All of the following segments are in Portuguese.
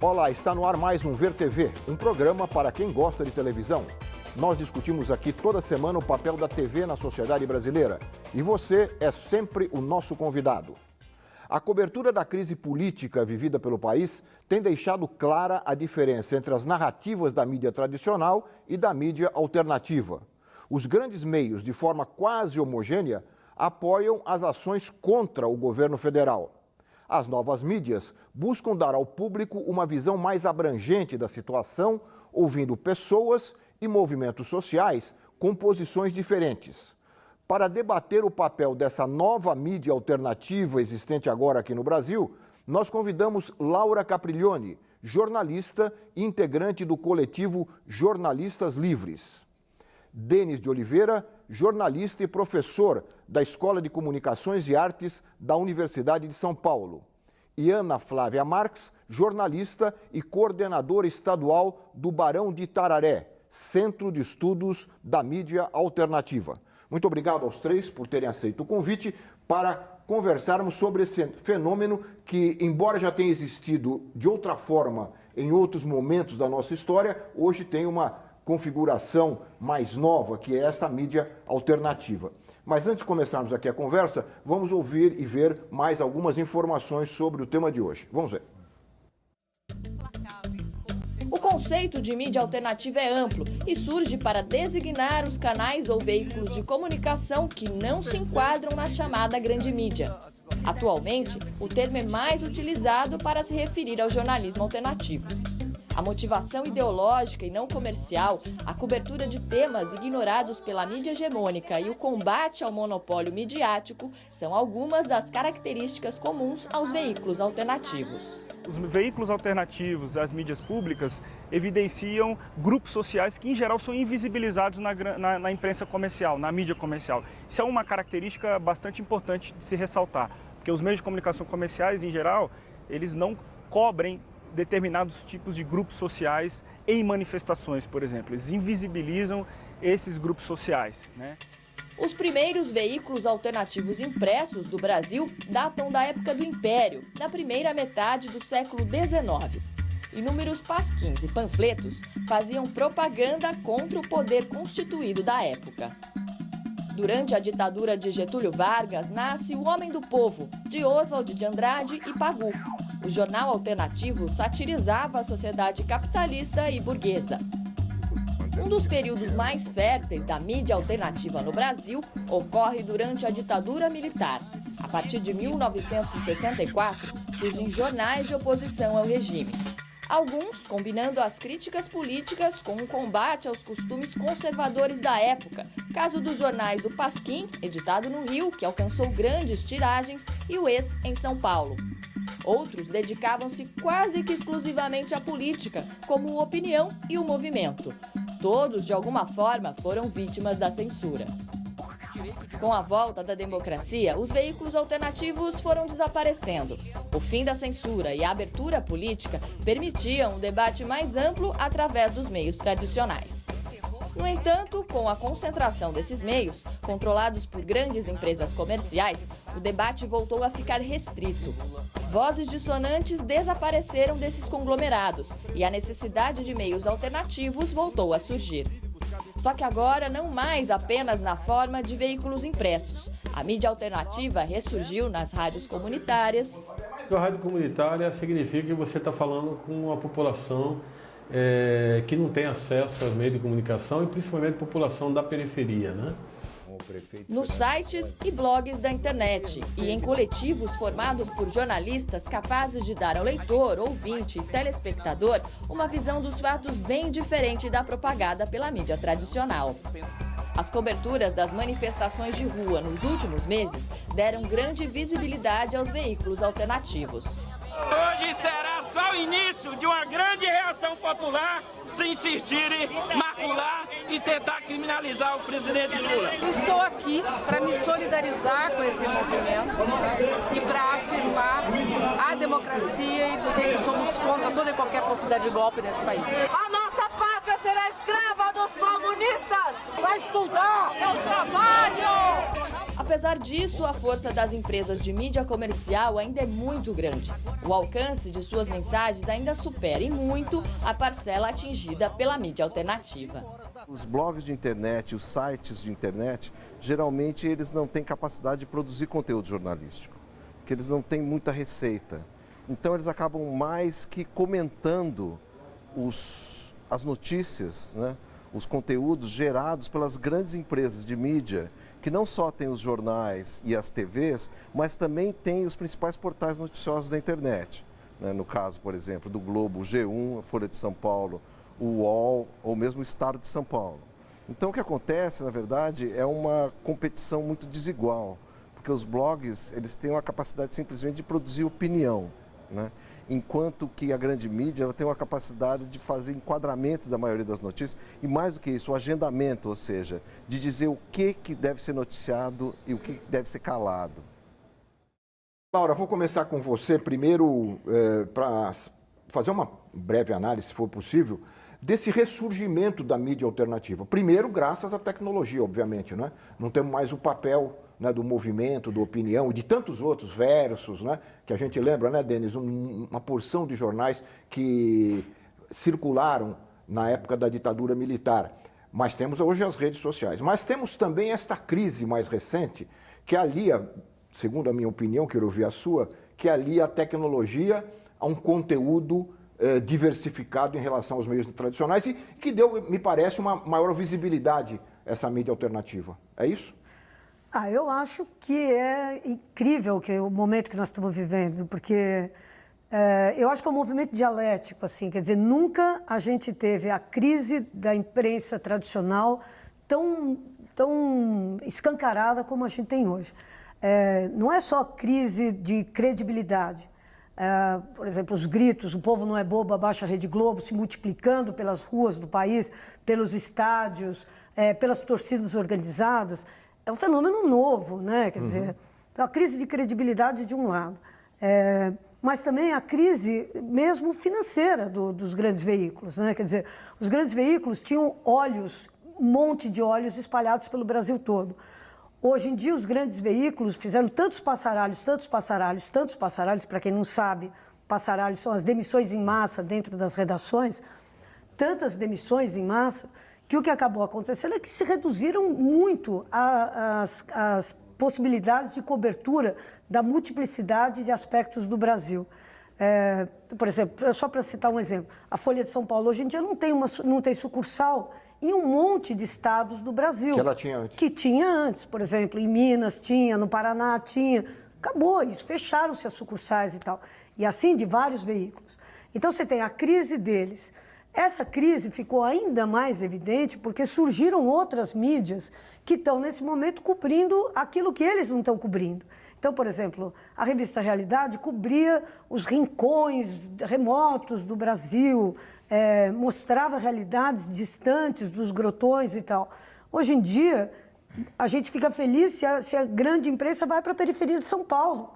Olá, está no ar mais um Ver TV, um programa para quem gosta de televisão. Nós discutimos aqui toda semana o papel da TV na sociedade brasileira e você é sempre o nosso convidado. A cobertura da crise política vivida pelo país tem deixado clara a diferença entre as narrativas da mídia tradicional e da mídia alternativa. Os grandes meios, de forma quase homogênea, apoiam as ações contra o governo federal. As novas mídias buscam dar ao público uma visão mais abrangente da situação, ouvindo pessoas e movimentos sociais com posições diferentes. Para debater o papel dessa nova mídia alternativa existente agora aqui no Brasil, nós convidamos Laura Capriglione, jornalista e integrante do coletivo Jornalistas Livres. Denis de Oliveira, jornalista e professor da Escola de Comunicações e Artes da Universidade de São Paulo. E Ana Flávia Marques, jornalista e coordenadora estadual do Barão de Itararé, Centro de Estudos da Mídia Alternativa. Muito obrigado aos três por terem aceito o convite para conversarmos sobre esse fenômeno que, embora já tenha existido de outra forma em outros momentos da nossa história, hoje tem uma configuração mais nova, que é esta mídia alternativa. Mas antes de começarmos aqui a conversa, vamos ouvir e ver mais algumas informações sobre o tema de hoje. Vamos ver. O conceito de mídia alternativa é amplo e surge para designar os canais ou veículos de comunicação que não se enquadram na chamada grande mídia. Atualmente, o termo é mais utilizado para se referir ao jornalismo alternativo. A motivação ideológica e não comercial, a cobertura de temas ignorados pela mídia hegemônica e o combate ao monopólio midiático são algumas das características comuns aos veículos alternativos. Os veículos alternativos, as mídias públicas, evidenciam grupos sociais que, em geral, são invisibilizados na imprensa comercial, na mídia comercial. Isso é uma característica bastante importante de se ressaltar, porque os meios de comunicação comerciais, em geral, eles não cobrem determinados tipos de grupos sociais em manifestações, por exemplo. Eles invisibilizam esses grupos sociais, né? Os primeiros veículos alternativos impressos do Brasil datam da época do Império, na primeira metade do século XIX. Inúmeros pasquins e panfletos faziam propaganda contra o poder constituído da época. Durante a ditadura de Getúlio Vargas, nasce O Homem do Povo, de Oswald de Andrade e Pagu. O jornal alternativo satirizava a sociedade capitalista e burguesa. Um dos períodos mais férteis da mídia alternativa no Brasil ocorre durante a ditadura militar. A partir de 1964, surgem jornais de oposição ao regime. Alguns combinando as críticas políticas com o combate aos costumes conservadores da época, caso dos jornais O Pasquim, editado no Rio, que alcançou grandes tiragens, e o Ex, em São Paulo. Outros dedicavam-se quase que exclusivamente à política, como o Opinião e o Movimento. Todos, de alguma forma, foram vítimas da censura. Com a volta da democracia, os veículos alternativos foram desaparecendo. O fim da censura e a abertura política permitiam um debate mais amplo através dos meios tradicionais. No entanto, com a concentração desses meios, controlados por grandes empresas comerciais, o debate voltou a ficar restrito. Vozes dissonantes desapareceram desses conglomerados e a necessidade de meios alternativos voltou a surgir. Só que agora não mais apenas na forma de veículos impressos. A mídia alternativa ressurgiu nas rádios comunitárias. A rádio comunitária significa que você está falando com uma população que não tem acesso aos meios de comunicação e principalmente a população da periferia, né? Nos sites e blogs da internet e em coletivos formados por jornalistas capazes de dar ao leitor, ouvinte e telespectador uma visão dos fatos bem diferente da propagada pela mídia tradicional. As coberturas das manifestações de rua nos últimos meses deram grande visibilidade aos veículos alternativos. Hoje será só o início de uma grande reação popular se insistirem, macular e tentar criminalizar o presidente Lula. Estou aqui para me solidarizar com esse movimento e para afirmar a democracia e dizer que somos contra toda e qualquer possibilidade de golpe nesse país. A nossa pátria será escrava dos comunistas! Vai estudar! É o trabalho! A Apesar disso, a força das empresas de mídia comercial ainda é muito grande. O alcance de suas mensagens ainda supera em muito a parcela atingida pela mídia alternativa. Os blogs de internet, os sites de internet, geralmente eles não têm capacidade de produzir conteúdo jornalístico, porque eles não têm muita receita. Então eles acabam mais que comentando as notícias, né? Os conteúdos gerados pelas grandes empresas de mídia, que não só tem os jornais e as TVs, mas também tem os principais portais noticiosos da internet. Né? No caso, por exemplo, do Globo, o G1, a Folha de São Paulo, o UOL ou mesmo o Estado de São Paulo. Então o que acontece, na verdade, é uma competição muito desigual, porque os blogs eles têm a capacidade simplesmente de produzir opinião, né? Enquanto que a grande mídia ela tem uma capacidade de fazer enquadramento da maioria das notícias e mais do que isso, o agendamento, ou seja, de dizer o que deve ser noticiado e o que deve ser calado. Laura, vou começar com você primeiro para fazer uma breve análise, se for possível, desse ressurgimento da mídia alternativa. Primeiro, graças à tecnologia, obviamente, né? Não temos mais o papel, né, do movimento, do Opinião e de tantos outros versos, né, que a gente lembra, né, Denis, uma porção de jornais que circularam na época da ditadura militar. Mas temos hoje as redes sociais. Mas temos também esta crise mais recente que alia, segundo a minha opinião, quero ouvir a sua, que alia a tecnologia a um conteúdo diversificado em relação aos meios tradicionais e que deu, me parece, uma maior visibilidade a essa mídia alternativa. É isso? Eu acho que é incrível o momento que nós estamos vivendo, porque eu acho que é um movimento dialético, assim, quer dizer, nunca a gente teve a crise da imprensa tradicional tão escancarada como a gente tem hoje. Não é só crise de credibilidade. Por exemplo, os gritos, o povo não é bobo, abaixa a Rede Globo, se multiplicando pelas ruas do país, pelos estádios, pelas torcidas organizadas. É um fenômeno novo, né? Quer dizer, a crise de credibilidade de um lado, mas também a crise mesmo financeira dos grandes veículos, né? Quer dizer, os grandes veículos tinham olhos, um monte de olhos espalhados pelo Brasil todo. Hoje em dia, os grandes veículos fizeram tantos passaralhos, para quem não sabe, passaralhos são as demissões em massa dentro das redações, tantas demissões em massa, que o que acabou acontecendo é que se reduziram muito as possibilidades de cobertura da multiplicidade de aspectos do Brasil. Por exemplo, só para citar um exemplo, a Folha de São Paulo hoje em dia não tem sucursal em um monte de estados do Brasil. Que ela tinha antes. Que tinha antes, por exemplo, em Minas tinha, no Paraná tinha. Acabou isso, fecharam-se as sucursais e tal. E assim de vários veículos. Então você tem a crise deles. Essa crise ficou ainda mais evidente porque surgiram outras mídias que estão, nesse momento, cobrindo aquilo que eles não estão cobrindo. Então, por exemplo, a revista Realidade cobria os rincões remotos do Brasil, mostrava realidades distantes dos grotões e tal. Hoje em dia, a gente fica feliz se a grande imprensa vai para a periferia de São Paulo.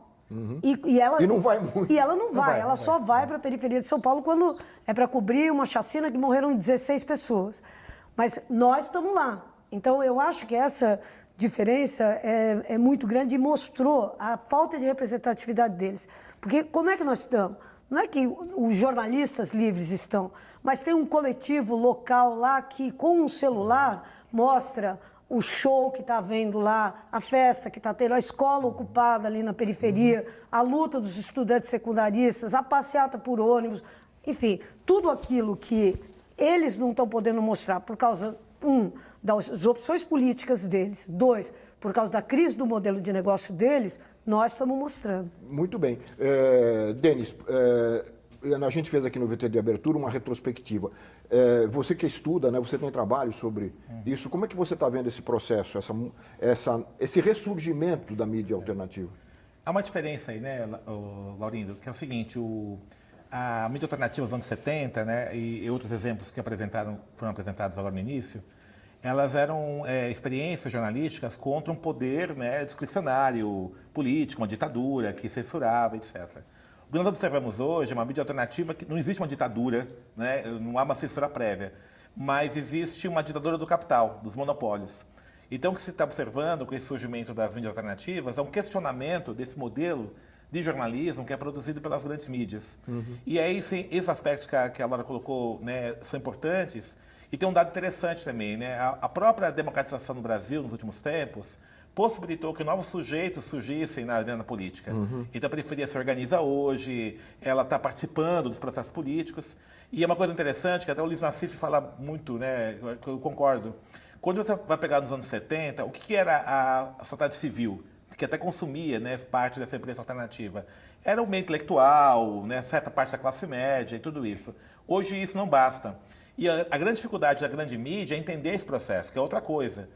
E não vai muito. E ela não vai, ela só vai para a periferia de São Paulo quando é para cobrir uma chacina que morreram 16 pessoas. Mas nós estamos lá. Então, eu acho que essa diferença é muito grande e mostrou a falta de representatividade deles. Porque como é que nós estamos? Não é que os jornalistas livres estão, mas tem um coletivo local lá que, com um celular, mostra o show que está havendo lá, a festa que está tendo, a escola ocupada ali na periferia, a luta dos estudantes secundaristas, a passeata por ônibus, enfim, tudo aquilo que eles não estão podendo mostrar por causa, das opções políticas deles, 2, por causa da crise do modelo de negócio deles, nós estamos mostrando. Muito bem. Denis, a gente fez aqui no VT de Abertura uma retrospectiva. Você que estuda, né, você tem trabalho sobre isso, como é que você está vendo esse processo, esse ressurgimento da mídia alternativa? Há uma diferença aí, né, Laurindo, que é o seguinte, a mídia alternativa dos anos 70, né, e outros exemplos que foram apresentados agora no início, elas eram experiências jornalísticas contra um poder, né, discricionário político, uma ditadura que censurava, etc. O que nós observamos hoje é uma mídia alternativa que não existe uma ditadura, né, não há uma censura prévia, mas existe uma ditadura do capital, dos monopólios. Então, o que se está observando com esse surgimento das mídias alternativas é um questionamento desse modelo de jornalismo que é produzido pelas grandes mídias. E aí, esses aspectos que a Laura colocou, né, são importantes. E tem um dado interessante também, né? A própria democratização no Brasil, nos últimos tempos, possibilitou que novos sujeitos surgissem na arena política. Então, a periferia se organiza hoje, ela está participando dos processos políticos. E é uma coisa interessante, que até o Luiz Nassif fala muito, né? Eu concordo. Quando você vai pegar nos anos 70, o que era a sociedade civil, que até consumia, né, parte dessa imprensa alternativa? Era o meio intelectual, né, certa parte da classe média e tudo isso. Hoje isso não basta. E a grande dificuldade da grande mídia é entender esse processo, que é outra coisa.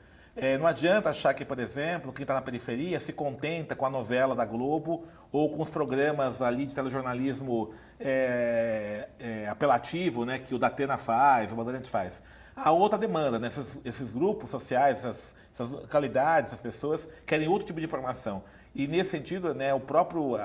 Não adianta achar que, por exemplo, quem está na periferia se contenta com a novela da Globo ou com os programas ali de telejornalismo apelativo, né, que o Datena faz, o Bandeirantes faz. Há outra demanda, né? Esses grupos sociais, essas localidades, essas pessoas querem outro tipo de informação. E, nesse sentido, né,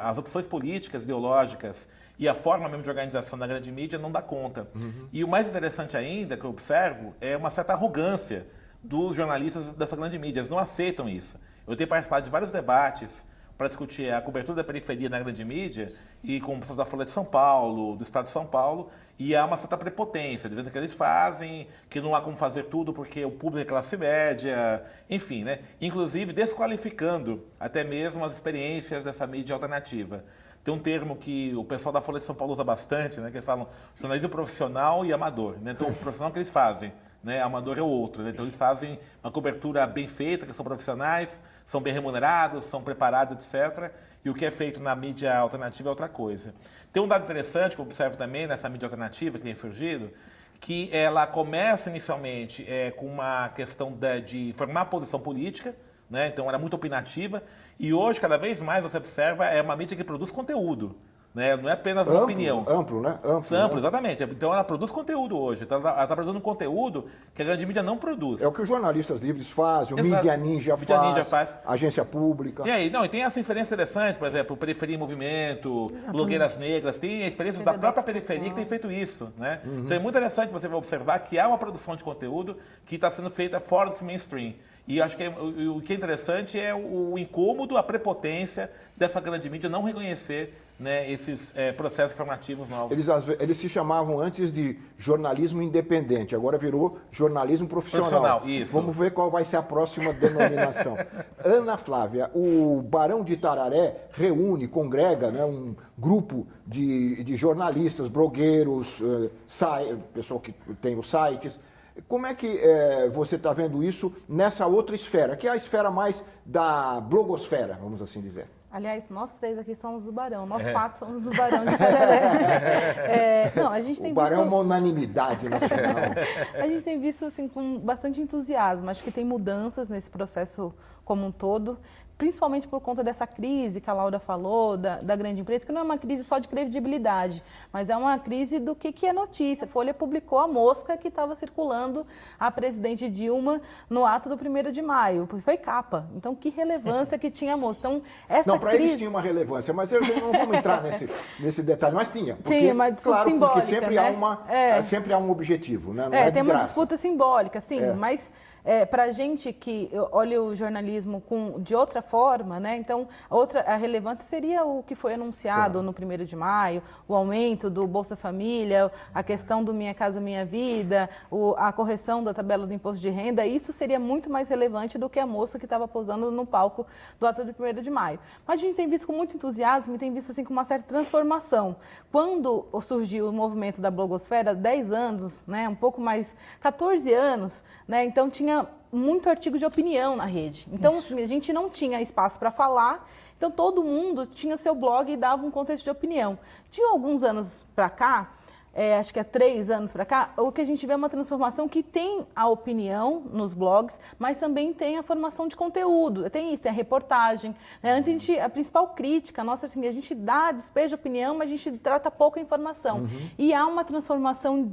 as opções políticas, ideológicas e a forma mesmo de organização da grande mídia não dá conta. E o mais interessante ainda, que eu observo, é uma certa arrogância dos jornalistas dessa grande mídia. Eles não aceitam isso. Eu tenho participado de vários debates para discutir a cobertura da periferia na grande mídia e com pessoas da Folha de São Paulo, do Estado de São Paulo, e há uma certa prepotência, dizendo que eles fazem, que não há como fazer tudo porque o público é classe média, enfim, né? Inclusive desqualificando até mesmo as experiências dessa mídia alternativa. Tem um termo que o pessoal da Folha de São Paulo usa bastante, né? Que eles falam jornalismo profissional e amador, né? Então, o profissional que eles fazem, né? Amador é o outro, né? Então, eles fazem uma cobertura bem feita, que são profissionais, são bem remunerados, são preparados, etc. E o que é feito na mídia alternativa é outra coisa. Tem um dado interessante que eu observo também nessa mídia alternativa que tem surgido, que ela começa inicialmente com uma questão de formar posição política, né? Então, era muito opinativa, e hoje, cada vez mais, você observa, é uma mídia que produz conteúdo. Né? Não é apenas uma opinião. Amplo, né? Amplo, exatamente. Então ela produz conteúdo hoje. Então, ela está produzindo conteúdo que a grande mídia não produz. É o que os jornalistas livres fazem, o Mídia Ninja faz, agência pública. E aí, tem essa experiência interessante, por exemplo, Periferia em Movimento, Blogueiras Negras, tem experiências da própria periferia que tem feito isso. Né? Então é muito interessante você observar que há uma produção de conteúdo que está sendo feita fora do mainstream. E acho que o que é interessante é o incômodo, a prepotência dessa grande mídia não reconhecer, né, esses processos formativos novos. Eles se chamavam antes de jornalismo independente, agora virou jornalismo profissional. Isso. Vamos ver qual vai ser a próxima denominação. Ana Flávia, o Barão de Itararé congrega, né, um grupo de jornalistas, blogueiros, pessoal que tem os sites. Como é que você está vendo isso nessa outra esfera, que é a esfera mais da blogosfera, vamos assim dizer? Aliás, nós três aqui somos do Barão, nós quatro somos do Barão de Itararé. A gente tem o Barão é uma unanimidade nacional. A gente tem visto assim, com bastante entusiasmo, acho que tem mudanças nesse processo como um todo, principalmente por conta dessa crise que a Laura falou, da grande imprensa, que não é uma crise só de credibilidade, mas é uma crise do que é notícia. A Folha publicou a mosca que estava circulando a presidente Dilma no ato do 1º de maio. Foi capa. Então, que relevância que tinha a mosca. Então, não, para eles tinha uma relevância, mas eu não vamos entrar nesse detalhe. Mas tinha. Porque, tinha uma disputa simbólica, porque sempre, né? Sempre há um objetivo, né? Não é tem de graça. Uma disputa simbólica, sim, mas... para a gente que olha o jornalismo de outra forma, né? Então a relevância seria o que foi anunciado no 1º de maio, o aumento do Bolsa Família, a questão do Minha Casa Minha Vida, a correção da tabela do imposto de renda. Isso seria muito mais relevante do que a moça que estava posando no palco do ato do 1º de maio. Mas a gente tem visto com muito entusiasmo e tem visto assim com uma certa transformação. Quando surgiu o movimento da blogosfera, 10 anos, né? Um pouco mais, 14 anos, né? Então tinha muito artigo de opinião na rede. Então, assim, a gente não tinha espaço para falar, então todo mundo tinha seu blog e dava um contexto de opinião. De alguns anos para cá, acho que há 3 anos para cá, o que a gente vê é uma transformação que tem a opinião nos blogs, mas também tem a formação de conteúdo. Tem isso, tem a reportagem. Né? Antes, a principal crítica nossa, assim, a gente despeja opinião, mas a gente trata pouca informação. E há uma transformação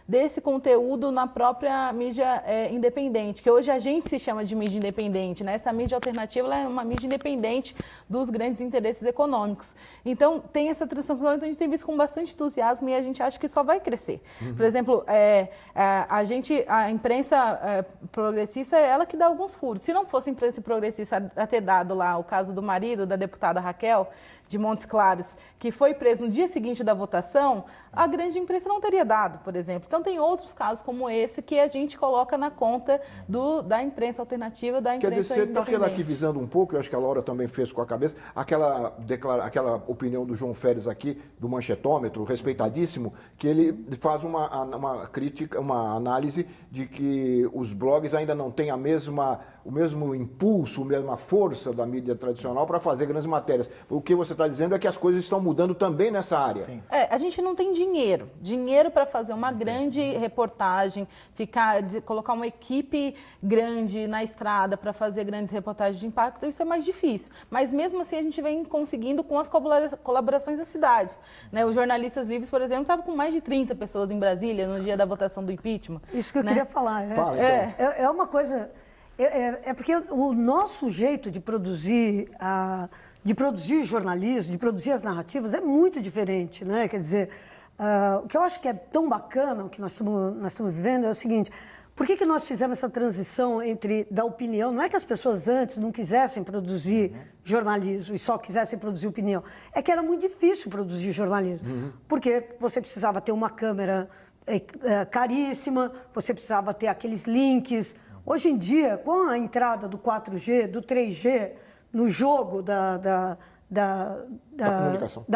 desse conteúdo na própria mídia independente, que hoje a gente se chama de mídia independente. Né? Essa mídia alternativa ela é uma mídia independente dos grandes interesses econômicos. Então, tem essa transformação, então a gente tem visto com bastante entusiasmo e a gente gente acha que só vai crescer. Por exemplo, a imprensa progressista é ela que dá alguns furos. Se não fosse a imprensa progressista a ter dado lá o caso do marido da deputada Raquel, de Montes Claros, que foi preso no dia seguinte da votação, a grande imprensa não teria dado, por exemplo. Então, tem outros casos como esse que a gente coloca na conta da imprensa alternativa, da imprensa independente. Quer dizer, você está relativizando um pouco, eu acho que a Laura também fez com a cabeça, aquela opinião do João Férez aqui, do Manchetômetro, respeitadíssimo, que ele faz uma crítica, uma análise de que os blogs ainda não têm o mesmo impulso, a mesma força da mídia tradicional para fazer grandes matérias. O que você está dizendo é que as coisas estão mudando também nessa área. Sim. A gente não tem dinheiro para fazer uma grande reportagem, colocar uma equipe grande na estrada para fazer grandes reportagens de impacto, isso é mais difícil. Mas mesmo assim a gente vem conseguindo com as colaborações das cidades. Né? Os jornalistas livres, por exemplo, estavam com mais de 30 pessoas em Brasília no dia da votação do impeachment. Isso que eu queria falar. Fala, então. É uma coisa... É porque o nosso jeito de produzir jornalismo, de produzir as narrativas é muito diferente, né? Quer dizer, o que eu acho que é tão bacana, o que nós estamos vivendo é o seguinte: por que nós fizemos essa transição da opinião? Não é que as pessoas antes não quisessem produzir jornalismo e só quisessem produzir opinião. É que era muito difícil produzir jornalismo, porque você precisava ter uma câmera caríssima, você precisava ter aqueles links. Hoje em dia, com a entrada do 4G, do 3G, no jogo da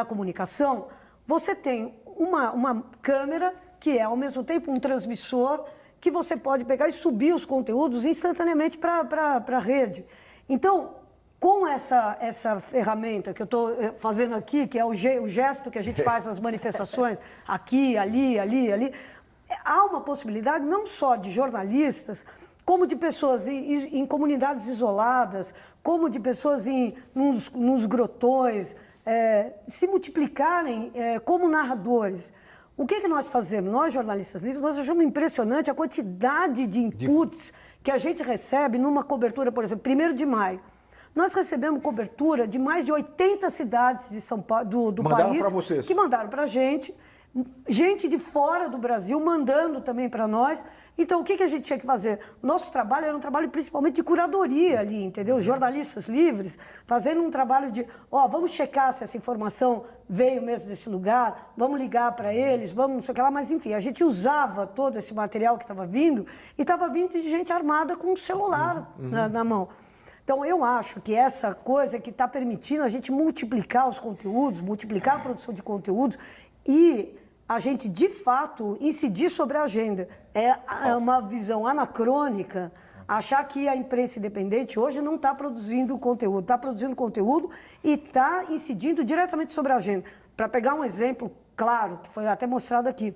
comunicação, você tem uma câmera que é, ao mesmo tempo, um transmissor que você pode pegar e subir os conteúdos instantaneamente para a rede. Então, com essa ferramenta que eu estou fazendo aqui, que é o gesto que a gente faz nas manifestações, aqui, ali, há uma possibilidade não só de jornalistas, como de pessoas em comunidades isoladas, como de pessoas nos grotões, se multiplicarem como narradores. O que nós fazemos? Nós, jornalistas livres, nós achamos impressionante a quantidade de inputs que a gente recebe numa cobertura, por exemplo, 1º de maio. Nós recebemos cobertura de mais de 80 cidades de São Paulo, do país, que mandaram para a gente de fora do Brasil mandando também para nós. Então, o que a gente tinha que fazer? O nosso trabalho era um trabalho principalmente de curadoria ali, entendeu? Jornalistas livres fazendo um trabalho de, vamos checar se essa informação veio mesmo desse lugar, vamos ligar para eles, vamos não sei o que lá, mas enfim, a gente usava todo esse material que estava vindo e estava vindo de gente armada com um celular na mão. Então, eu acho que essa coisa que está permitindo a gente multiplicar os conteúdos, multiplicar a produção de conteúdos e a gente, de fato, incidir sobre a agenda. É uma visão anacrônica achar que a imprensa independente hoje não está produzindo conteúdo. Está produzindo conteúdo e está incidindo diretamente sobre a agenda. Para pegar um exemplo claro, que foi até mostrado aqui,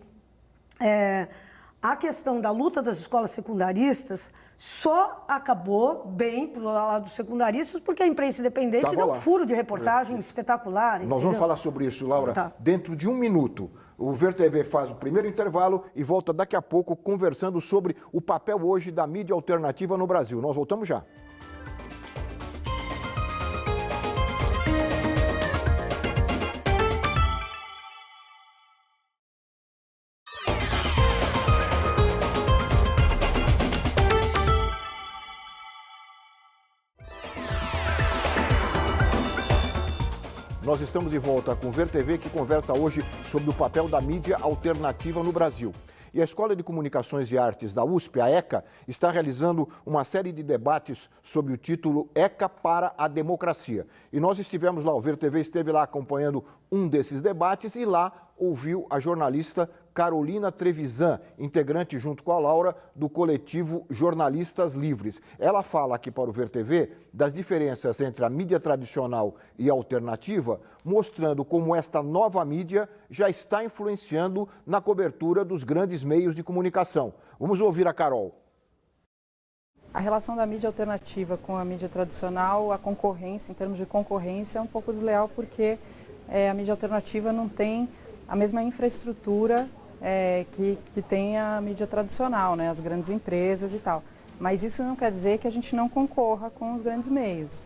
a questão da luta das escolas secundaristas só acabou bem para o lado dos secundaristas porque a imprensa independente deu um furo de reportagem espetacular. Nós vamos falar sobre isso, Laura, dentro de um minuto. O Ver TV faz o primeiro intervalo e volta daqui a pouco conversando sobre o papel hoje da mídia alternativa no Brasil. Nós voltamos já. Nós estamos de volta com o Ver TV, que conversa hoje sobre o papel da mídia alternativa no Brasil. E a Escola de Comunicações e Artes da USP, a ECA, está realizando uma série de debates sob o título ECA para a Democracia. E nós estivemos lá, o Ver TV esteve lá acompanhando um desses debates e lá ouviu a jornalista Carolina Trevisan, integrante junto com a Laura do coletivo Jornalistas Livres. Ela fala aqui para o Ver TV das diferenças entre a mídia tradicional e a alternativa, mostrando como esta nova mídia já está influenciando na cobertura dos grandes meios de comunicação. Vamos ouvir a Carol. A relação da mídia alternativa com a mídia tradicional, a concorrência, em termos de concorrência, é um pouco desleal porque a mídia alternativa não tem a mesma infraestrutura que tem a mídia tradicional, né, as grandes empresas e tal. Mas isso não quer dizer que a gente não concorra com os grandes meios.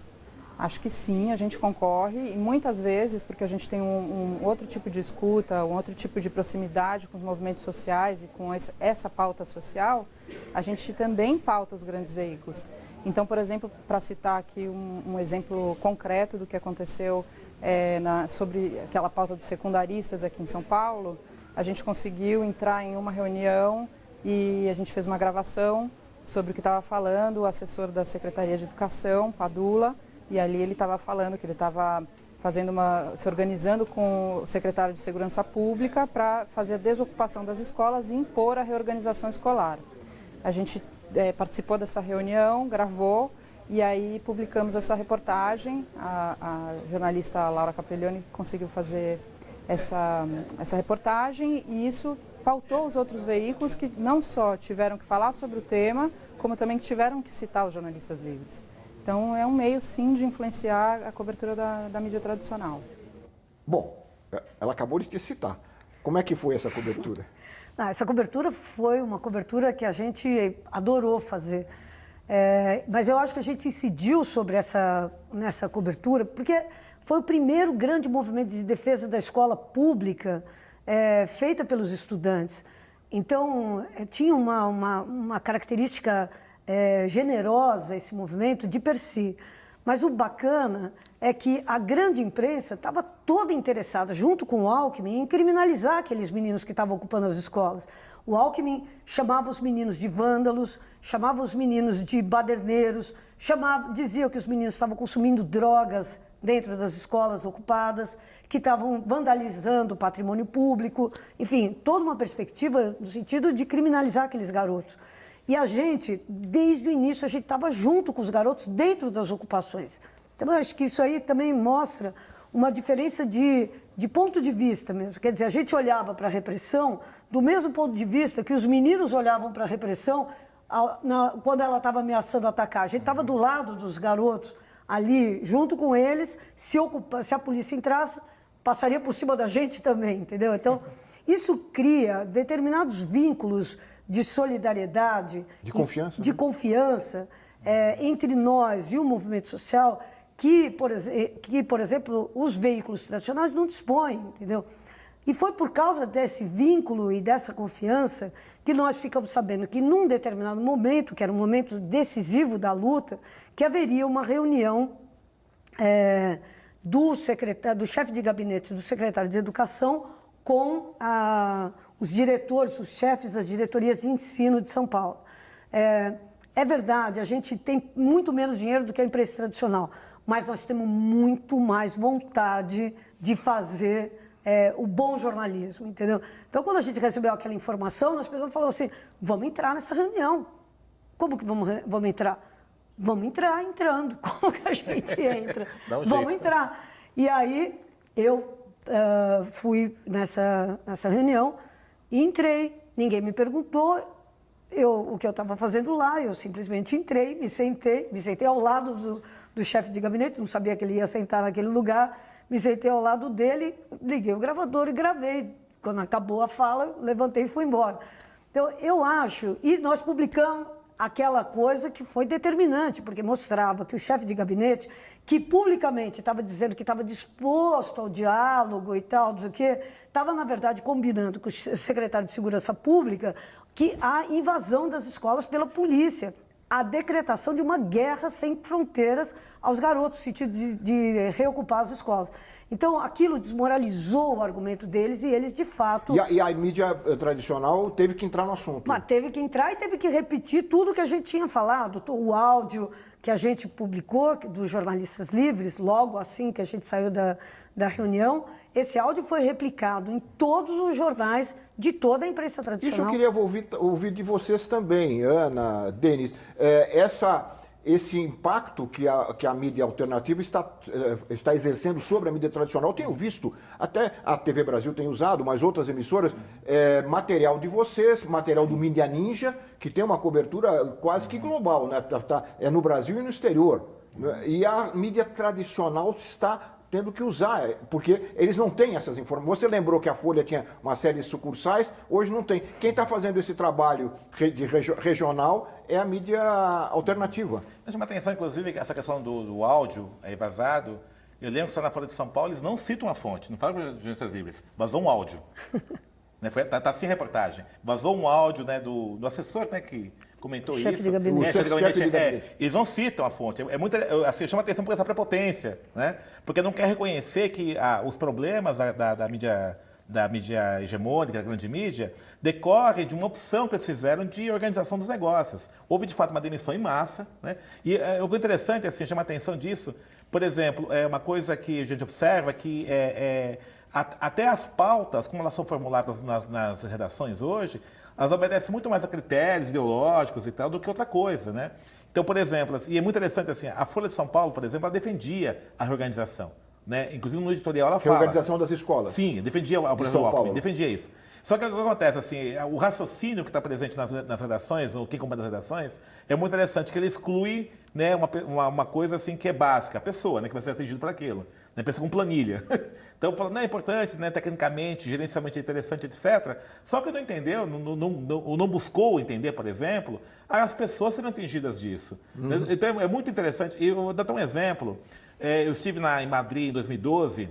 Acho que sim, a gente concorre e muitas vezes, porque a gente tem um outro tipo de escuta, um outro tipo de proximidade com os movimentos sociais e com essa pauta social, a gente também pauta os grandes veículos. Então, por exemplo, para citar aqui um exemplo concreto do que aconteceu sobre aquela pauta dos secundaristas aqui em São Paulo, a gente conseguiu entrar em uma reunião e a gente fez uma gravação sobre o que estava falando o assessor da Secretaria de Educação, Padula, e ali ele estava falando que ele estava se organizando com o secretário de Segurança Pública para fazer a desocupação das escolas e impor a reorganização escolar. A gente participou dessa reunião, gravou e aí publicamos essa reportagem. A jornalista Laura Capriglione conseguiu fazer essa reportagem e isso pautou os outros veículos que não só tiveram que falar sobre o tema, como também tiveram que citar os jornalistas livres. Então, é um meio, sim, de influenciar a cobertura da mídia tradicional. Bom, ela acabou de te citar. Como é que foi essa cobertura? Essa cobertura foi uma cobertura que a gente adorou fazer. Mas eu acho que a gente incidiu nessa cobertura, porque foi o primeiro grande movimento de defesa da escola pública feita pelos estudantes. Então, tinha uma característica generosa esse movimento de per si. Mas o bacana é que a grande imprensa estava toda interessada, junto com o Alckmin, em criminalizar aqueles meninos que estavam ocupando as escolas. O Alckmin chamava os meninos de vândalos, chamava os meninos de baderneiros, dizia que os meninos estavam consumindo drogas dentro das escolas ocupadas, que estavam vandalizando o patrimônio público, enfim, toda uma perspectiva no sentido de criminalizar aqueles garotos. E a gente, desde o início, a gente estava junto com os garotos dentro das ocupações. Então, eu acho que isso aí também mostra uma diferença de ponto de vista mesmo. Quer dizer, a gente olhava para a repressão do mesmo ponto de vista que os meninos olhavam para a repressão quando ela estava ameaçando atacar. A gente estava do lado dos garotos ali, junto com eles. Se a polícia entrasse, passaria por cima da gente também, entendeu? Então, isso cria determinados vínculos de solidariedade, de confiança entre nós e o movimento social que, por exemplo, os veículos tradicionais não dispõem, entendeu? E foi por causa desse vínculo e dessa confiança que nós ficamos sabendo que, num determinado momento, que era um momento decisivo da luta, que haveria uma reunião do chefe de gabinete do secretário de Educação com os diretores, os chefes das diretorias de ensino de São Paulo. É verdade, a gente tem muito menos dinheiro do que a imprensa tradicional, mas nós temos muito mais vontade de fazer o bom jornalismo, entendeu? Então, quando a gente recebeu aquela informação, nós pegamos e falamos assim, vamos entrar nessa reunião. Como que vamos entrar? Vamos entrar entrando. Como que a gente entra? Vamos entrar. E aí, eu fui nessa reunião e entrei. Ninguém me perguntou o que eu estava fazendo lá, eu simplesmente entrei, me sentei ao lado do chefe de gabinete, não sabia que ele ia sentar naquele lugar, me sentei ao lado dele, liguei o gravador e gravei. Quando acabou a fala, levantei e fui embora. Então, eu acho, e nós publicamos aquela coisa que foi determinante, porque mostrava que o chefe de gabinete, que publicamente estava dizendo que estava disposto ao diálogo e tal, não sei o quê, estava, na verdade, combinando com o secretário de Segurança Pública que a invasão das escolas pela polícia, a decretação de uma guerra sem fronteiras aos garotos, no sentido de reocupar as escolas. Então, aquilo desmoralizou o argumento deles e eles, de fato... E a mídia tradicional teve que entrar no assunto. Mas teve que entrar e teve que repetir tudo que a gente tinha falado. O áudio que a gente publicou dos jornalistas livres, logo assim que a gente saiu da reunião, esse áudio foi replicado em todos os jornais de toda a imprensa tradicional. Isso eu queria ouvir de vocês também, Ana, Denis. Esse impacto que a mídia alternativa está exercendo sobre a mídia tradicional. Eu tenho visto, até a TV Brasil tem usado, mas outras emissoras, material de vocês, material do Mídia Ninja, que tem uma cobertura quase que global, né? É no Brasil e no exterior. E a mídia tradicional está tendo que usar, porque eles não têm essas informações. Você lembrou que a Folha tinha uma série de sucursais, hoje não tem. Quem está fazendo esse trabalho de regional é a mídia alternativa. Chama atenção, inclusive, essa questão do áudio vazado. Eu lembro que está na Folha de São Paulo, eles não citam a fonte, não falam de agências livres, vazou um áudio. Tá assim a reportagem. Vazou um áudio, né, do assessor, né, que comentou chefe isso. De gabinete. Chefe de gabinete. Eles não citam a fonte. Assim, chama atenção por essa prepotência, né? Porque não quer reconhecer que os problemas da mídia hegemônica, da grande mídia, decorrem de uma opção que eles fizeram de organização dos negócios. Houve, de fato, uma demissão em massa, né? E o interessante, assim, chama a atenção disso, por exemplo, uma coisa que a gente observa que até as pautas, como elas são formuladas nas redações hoje, elas obedecem muito mais a critérios ideológicos e tal do que outra coisa, né? Então, por exemplo, assim, e é muito interessante, assim, a Folha de São Paulo, por exemplo, ela defendia a reorganização, né? Inclusive no editorial ela fala... Reorganização das escolas. Sim, defendia o professor Alckmin, defendia isso. Só que o que acontece, assim, o raciocínio que está presente nas redações, ou quem comanda as redações, é muito interessante, que ele exclui, né, uma coisa assim que é básica, a pessoa, né, que vai ser atingido por aquilo, né, pensa com planilha. Então, falando, não é importante, né, tecnicamente, gerencialmente é interessante, etc. Só que não entendeu, não buscou entender, por exemplo, as pessoas serão atingidas disso. Então, é muito interessante. E eu vou dar um exemplo. Eu estive em Madrid em 2012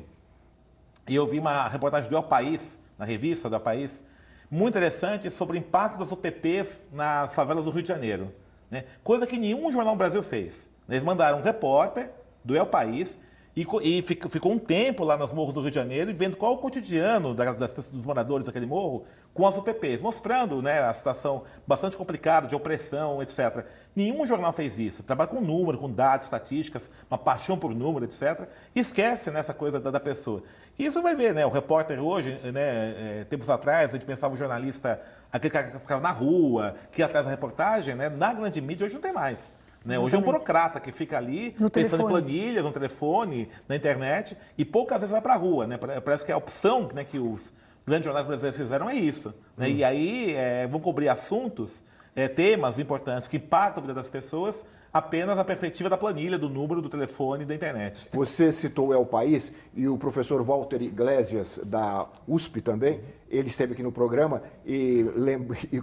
e eu vi uma reportagem do El País, na revista do El País, muito interessante sobre o impacto das UPPs nas favelas do Rio de Janeiro, né? Coisa que nenhum jornal no Brasil fez. Eles mandaram um repórter do El País e ficou um tempo lá nos morros do Rio de Janeiro e vendo qual o cotidiano dos moradores daquele morro com as UPPs, mostrando, né, a situação bastante complicada de opressão, etc. Nenhum jornal fez isso. Trabalha com número, com dados, estatísticas, uma paixão por número, etc. E esquece, né, essa coisa da pessoa. E isso vai ver, né, o repórter hoje, né, tempos atrás, a gente pensava o jornalista, aquele cara que ficava na rua, que ia atrás da reportagem, né, na grande mídia hoje não tem mais. Né? Hoje é um burocrata que fica ali pensando em planilhas, no telefone, na internet, e poucas vezes vai para a rua. Né? Parece que a opção, né, que os grandes jornais brasileiros fizeram é isso. Né? E aí vão cobrir assuntos, temas importantes que impactam a vida das pessoas apenas na perspectiva da planilha, do número, do telefone e da internet. Você citou o El País e o professor Walter Iglesias, da USP também, ele esteve aqui no programa e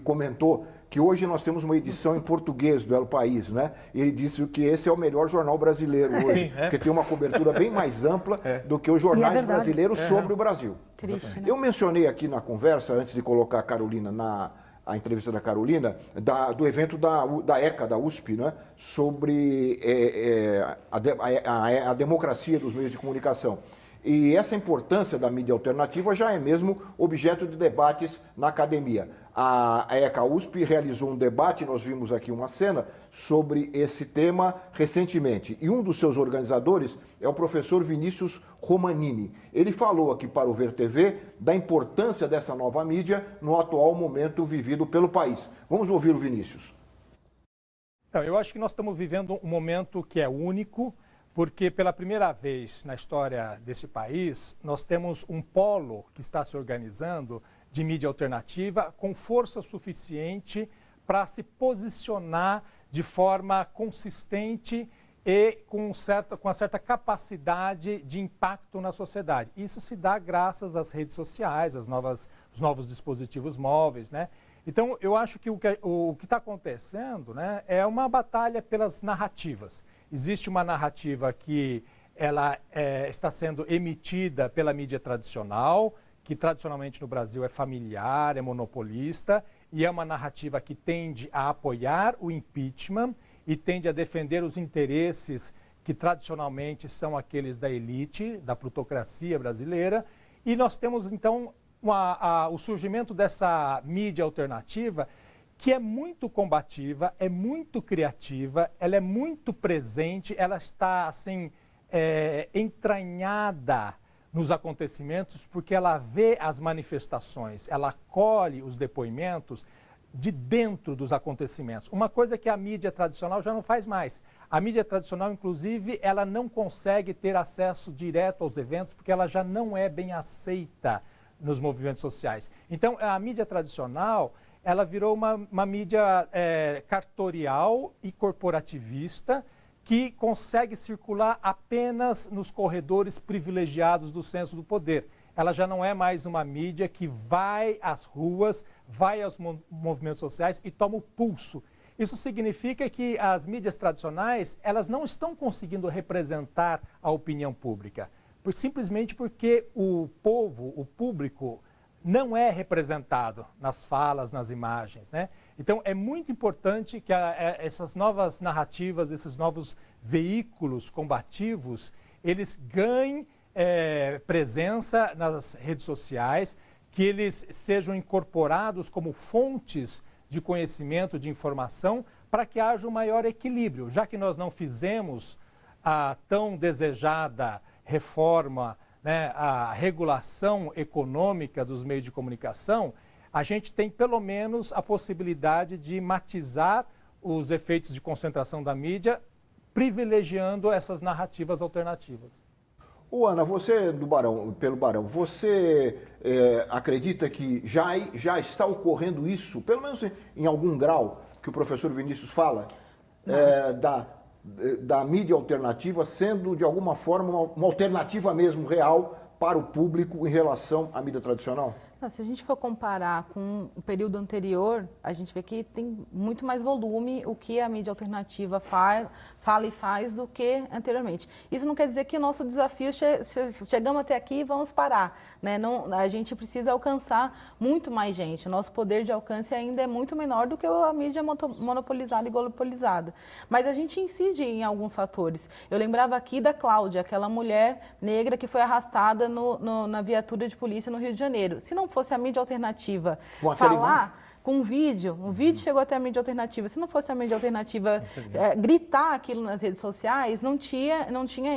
comentou que hoje nós temos uma edição em português do El País, né? Ele disse que esse é o melhor jornal brasileiro hoje, porque tem uma cobertura bem mais ampla do que os jornais brasileiros sobre o Brasil. Triste, né? Eu mencionei aqui na conversa, antes de colocar a Carolina a entrevista da Carolina, do evento da ECA, da USP, né, sobre a democracia dos meios de comunicação. E essa importância da mídia alternativa já é mesmo objeto de debates na academia. A ECA USP realizou um debate, nós vimos aqui uma cena, sobre esse tema recentemente. E um dos seus organizadores é o professor Vinícius Romanini. Ele falou aqui para o Ver TV da importância dessa nova mídia no atual momento vivido pelo país. Vamos ouvir o Vinícius. Eu acho que nós estamos vivendo um momento que é único, porque pela primeira vez na história desse país, nós temos um polo que está se organizando de mídia alternativa com força suficiente para se posicionar de forma consistente e com uma certa capacidade de impacto na sociedade. Isso se dá graças às redes sociais, os novos dispositivos móveis, né? Então, eu acho que o que está acontecendo, né, é uma batalha pelas narrativas. Existe uma narrativa que ela está sendo emitida pela mídia tradicional, que tradicionalmente no Brasil é familiar, é monopolista, e é uma narrativa que tende a apoiar o impeachment e tende a defender os interesses que tradicionalmente são aqueles da elite, da plutocracia brasileira. E nós temos, então, o surgimento dessa mídia alternativa que é muito combativa, é muito criativa, ela é muito presente, ela está, assim, entranhada nos acontecimentos, porque ela vê as manifestações, ela colhe os depoimentos de dentro dos acontecimentos. Uma coisa que a mídia tradicional já não faz mais. A mídia tradicional, inclusive, ela não consegue ter acesso direto aos eventos, porque ela já não é bem aceita nos movimentos sociais. Então, a mídia tradicional, ela virou uma mídia cartorial e corporativista, que consegue circular apenas nos corredores privilegiados do centro do poder. Ela já não é mais uma mídia que vai às ruas, vai aos movimentos sociais e toma o pulso. Isso significa que as mídias tradicionais, elas não estão conseguindo representar a opinião pública, simplesmente porque o povo, o público, não é representado nas falas, nas imagens, né? Então, é muito importante que essas novas narrativas, esses novos veículos combativos, eles ganhem presença nas redes sociais, que eles sejam incorporados como fontes de conhecimento, de informação, para que haja um maior equilíbrio. Já que nós não fizemos a tão desejada reforma, né, a regulação econômica dos meios de comunicação, a gente tem pelo menos a possibilidade de matizar os efeitos de concentração da mídia, privilegiando essas narrativas alternativas. Ana, você pelo Barão, você acredita que já está ocorrendo isso, pelo menos em algum grau, que o professor Vinícius fala, da mídia alternativa sendo, de alguma forma, uma alternativa mesmo real para o público em relação à mídia tradicional? Não, se a gente for comparar com o período anterior, a gente vê que tem muito mais volume o que a mídia alternativa fala e faz do que anteriormente. Isso não quer dizer que o nosso desafio, chegamos até aqui e vamos parar, né? Não, a gente precisa alcançar muito mais gente. O nosso poder de alcance ainda é muito menor do que a mídia monopolizada e globalista. Mas a gente incide em alguns fatores. Eu lembrava aqui da Cláudia, aquela mulher negra que foi arrastada na viatura de polícia no Rio de Janeiro. Se não fosse a mídia alternativa falar com um vídeo chegou até a mídia alternativa. Se não fosse a mídia alternativa gritar aquilo nas redes sociais, não tinha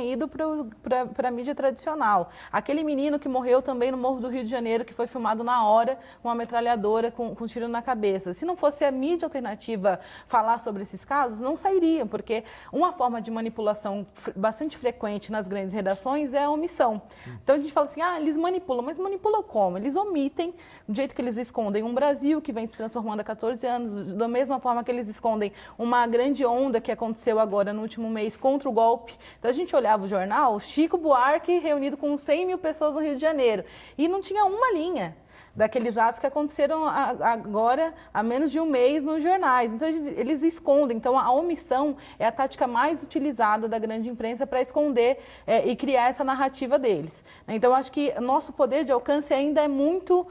ido para a mídia tradicional. Aquele menino que morreu também no Morro do Rio de Janeiro, que foi filmado na hora com uma metralhadora com um tiro na cabeça. Se não fosse a mídia alternativa falar sobre esses casos, não sairiam, porque uma forma de manipulação bastante frequente nas grandes redações é a omissão. Então a gente fala assim, eles manipulam, mas manipulam como? Eles omitem, do jeito que eles escondem um Brasil que vem se transformando há 14 anos, da mesma forma que eles escondem uma grande onda que aconteceu agora no último mês contra o golpe. Então a gente olhava o jornal, Chico Buarque reunido com 100 mil pessoas no Rio de Janeiro, e não tinha uma linha daqueles atos que aconteceram agora há menos de um mês nos jornais. Então, eles escondem. Então, a omissão é a tática mais utilizada da grande imprensa para esconder e criar essa narrativa deles. Então, eu acho que nosso poder de alcance ainda é muito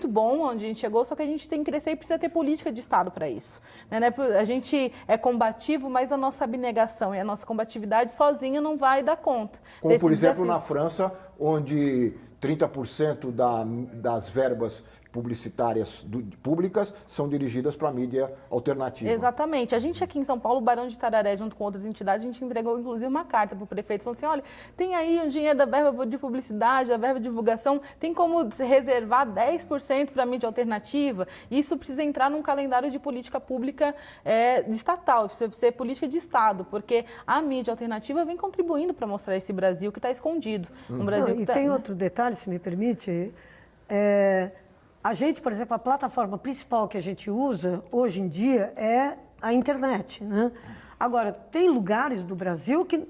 bom onde a gente chegou, só que a gente tem que crescer e precisa ter política de Estado para isso. A gente é combativo, mas a nossa abnegação e a nossa combatividade sozinha não vai dar conta. Como, por exemplo, na França, onde 30% das verbas publicitárias públicas são dirigidas para a mídia alternativa. Exatamente. A gente aqui em São Paulo, o Barão de Itararé, junto com outras entidades, a gente entregou inclusive uma carta para o prefeito, falando assim, olha, tem aí o dinheiro da verba de publicidade, da verba de divulgação, tem como reservar 10% para a mídia alternativa? Isso precisa entrar num calendário de política pública estatal, precisa ser política de Estado, porque a mídia alternativa vem contribuindo para mostrar esse Brasil que está escondido. Um Brasil que tem outro detalhe, se me permite, a gente, por exemplo, a plataforma principal que a gente usa hoje em dia é a internet, né? Agora, tem lugares do Brasil que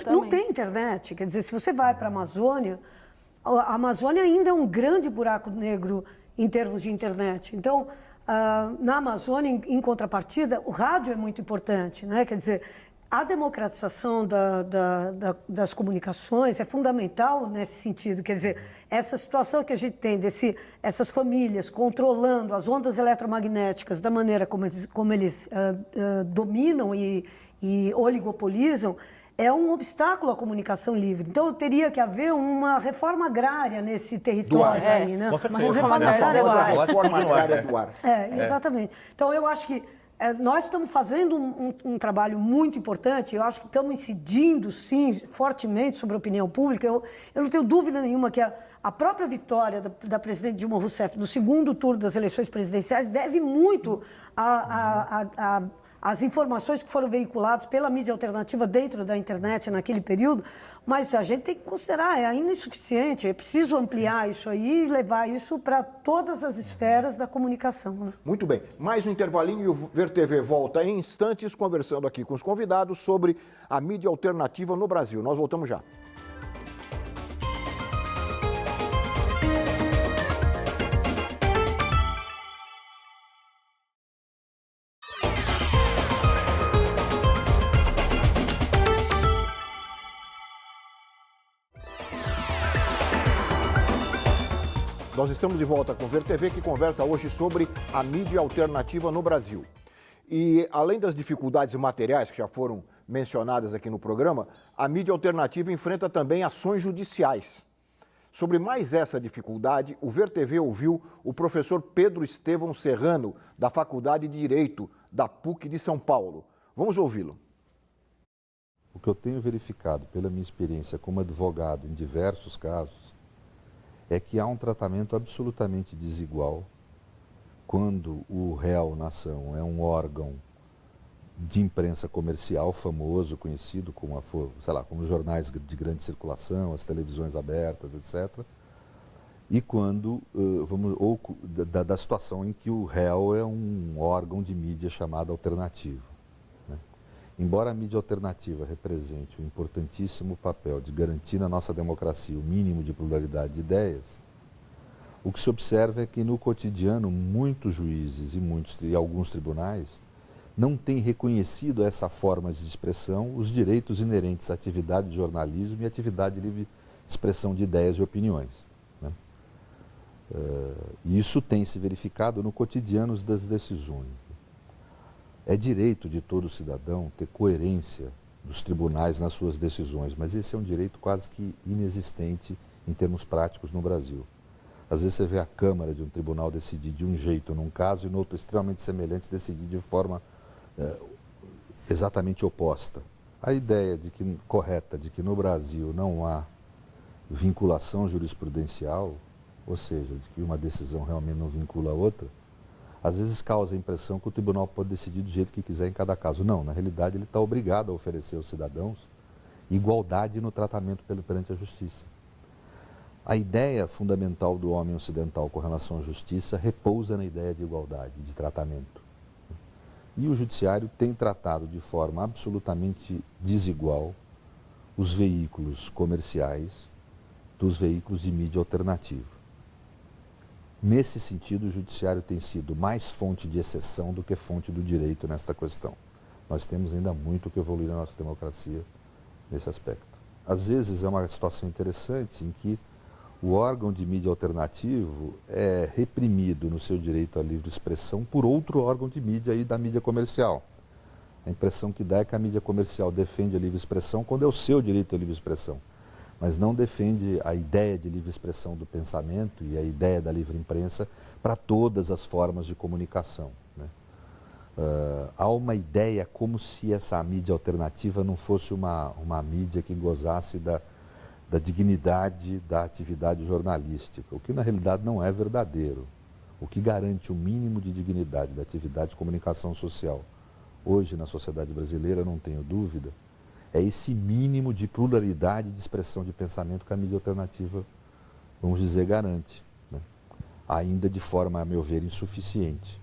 não tem internet. Quer dizer, se você vai para a Amazônia ainda é um grande buraco negro em termos de internet. Então, na Amazônia, em contrapartida, o rádio é muito importante, né? Quer dizer, a democratização das comunicações é fundamental nesse sentido. Quer dizer, essa situação que a gente tem essas famílias controlando as ondas eletromagnéticas da maneira como eles dominam e oligopolizam é um obstáculo à comunicação livre. Então, teria que haver uma reforma agrária nesse território aí, né? Uma reforma agrária do ar. Exatamente. Então, eu acho que nós estamos fazendo um trabalho muito importante, eu acho que estamos incidindo, sim, fortemente sobre a opinião pública. Eu não tenho dúvida nenhuma que a própria vitória da presidente Dilma Rousseff no segundo turno das eleições presidenciais deve muito as informações que foram veiculadas pela mídia alternativa dentro da internet naquele período, mas a gente tem que considerar, é ainda insuficiente, é preciso ampliar isso aí e levar isso para todas as esferas da comunicação. Né? Muito bem, mais um intervalinho e o Ver TV volta em instantes conversando aqui com os convidados sobre a mídia alternativa no Brasil. Nós voltamos já. Nós estamos de volta com o Ver TV, que conversa hoje sobre a mídia alternativa no Brasil. E além das dificuldades materiais que já foram mencionadas aqui no programa, a mídia alternativa enfrenta também ações judiciais. Sobre mais essa dificuldade, o Ver TV ouviu o professor Pedro Estevão Serrano, da Faculdade de Direito da PUC de São Paulo. Vamos ouvi-lo. O que eu tenho verificado pela minha experiência como advogado em diversos casos é que há um tratamento absolutamente desigual quando o réu na ação é um órgão de imprensa comercial famoso, conhecido como, sei lá, como jornais de grande circulação, as televisões abertas, etc. E quando, da situação em que o réu é um órgão de mídia chamado alternativo. Né? Embora a mídia alternativa represente um importantíssimo papel de garantir na nossa democracia o mínimo de pluralidade de ideias, o que se observa é que no cotidiano muitos juízes e alguns tribunais não têm reconhecido essa forma de expressão os direitos inerentes à atividade de jornalismo e atividade de livre expressão de ideias e opiniões. Né? E isso tem se verificado no cotidiano das decisões. É direito de todo cidadão ter coerência dos tribunais nas suas decisões, mas esse é um direito quase que inexistente em termos práticos no Brasil. Às vezes você vê a Câmara de um tribunal decidir de um jeito num caso e no outro extremamente semelhante decidir de forma exatamente oposta. A ideia correta de que no Brasil não há vinculação jurisprudencial, ou seja, de que uma decisão realmente não vincula a outra, às vezes causa a impressão que o tribunal pode decidir do jeito que quiser em cada caso. Não, na realidade ele está obrigado a oferecer aos cidadãos igualdade no tratamento perante a justiça. A ideia fundamental do homem ocidental com relação à justiça repousa na ideia de igualdade, de tratamento. E o judiciário tem tratado de forma absolutamente desigual os veículos comerciais dos veículos de mídia alternativa. Nesse sentido, o judiciário tem sido mais fonte de exceção do que fonte do direito nesta questão. Nós temos ainda muito que evoluir na nossa democracia nesse aspecto. Às vezes é uma situação interessante em que o órgão de mídia alternativo é reprimido no seu direito à livre expressão por outro órgão de mídia e da mídia comercial. A impressão que dá é que a mídia comercial defende a livre expressão quando é o seu direito à livre expressão, mas não defende a ideia de livre expressão do pensamento e a ideia da livre imprensa para todas as formas de comunicação. Né? Há uma ideia como se essa mídia alternativa não fosse uma mídia que gozasse da dignidade da atividade jornalística, o que na realidade não é verdadeiro. O que garante o mínimo de dignidade da atividade de comunicação social hoje na sociedade brasileira, não tenho dúvida, é esse mínimo de pluralidade de expressão de pensamento que a mídia alternativa, vamos dizer, garante, né? Ainda de forma, a meu ver, insuficiente.